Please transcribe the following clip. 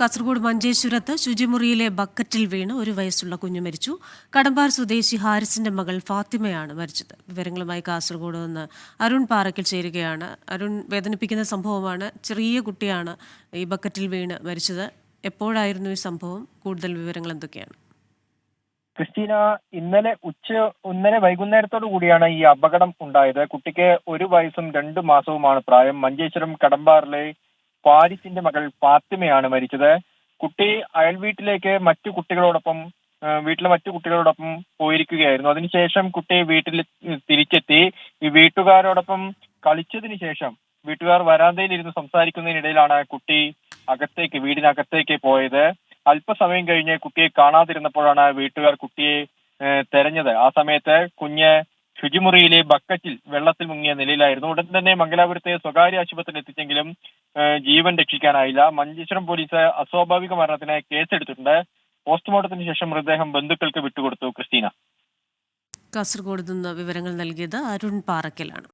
കാസർഗോഡ് മഞ്ചേശ്വരത്ത് ശുചിമുറിയിലെ ബക്കറ്റിൽ വീണ് 1 വയസ്സുള്ള കുഞ്ഞു മരിച്ചു. കടമ്പാർ സ്വദേശി ഹാരിസിന്റെ മകൾ ഫാത്തിമയാണ് മരിച്ചത്. വിവരങ്ങളുമായി കാസർഗോഡ് നിന്ന് അരുൺ പാറയ്ക്കൽ ചേരുകയാണ്. അരുൺ, വേദനിപ്പിക്കുന്ന സംഭവമാണ്. ചെറിയ കുട്ടിയാണ് ഈ ബക്കറ്റിൽ വീണ് മരിച്ചത്. എപ്പോഴായിരുന്നു ഈ സംഭവം? കൂടുതൽ വിവരങ്ങൾ എന്തൊക്കെയാണ്? ക്രിസ്റ്റീന, ഇന്നലെ വൈകുന്നേരത്തോടു കൂടിയാണ് ഈ അപകടം ഉണ്ടായത്. കുട്ടിക്ക് 1 വയസ്സും 2 മാസവുമാണ് പ്രായം. മഞ്ചേശ്വരം കടമ്പാറിലെ ഫാരിസിന്റെ മകൾ ഫാത്തിമയാണ് മരിച്ചത്. കുട്ടി അയൽവീട്ടിലേക്ക് വീട്ടിലെ മറ്റു കുട്ടികളോടൊപ്പം പോയിരിക്കുകയായിരുന്നു. അതിനുശേഷം കുട്ടി വീട്ടിൽ തിരിച്ചെത്തി. ഈ വീട്ടുകാരോടൊപ്പം കളിച്ചതിന് ശേഷം വീട്ടുകാർ വരാന്തയിലിരുന്ന് സംസാരിക്കുന്നതിനിടയിലാണ് കുട്ടി വീടിനകത്തേക്ക് പോയത്. അല്പസമയം കഴിഞ്ഞ് കുട്ടിയെ കാണാതിരുന്നപ്പോഴാണ് വീട്ടുകാർ കുട്ടിയെ തെരഞ്ഞത്. ആ സമയത്ത് കുഞ്ഞ് ശുചിമുറിയിലെ ബക്കറ്റിൽ വെള്ളത്തിൽ മുങ്ങിയ നിലയിലായിരുന്നു. ഉടൻ തന്നെ മംഗലാപുരത്തെ സ്വകാര്യ ആശുപത്രിയിൽ എത്തിച്ചെങ്കിലും ജീവൻ രക്ഷിക്കാനായില്ല. മഞ്ചേശ്വരം പോലീസ് അസ്വാഭാവിക മരണത്തിന് കേസെടുത്തിട്ടുണ്ട്. പോസ്റ്റ്മോർട്ടത്തിന് ശേഷം മൃതദേഹം ബന്ധുക്കൾക്ക് വിട്ടുകൊടുത്തു. ക്രിസ്റ്റീന, കാസർഗോഡ് നിന്ന് വിവരങ്ങൾ നൽകിയത് അരുൺ പാറയ്ക്കലാണ്.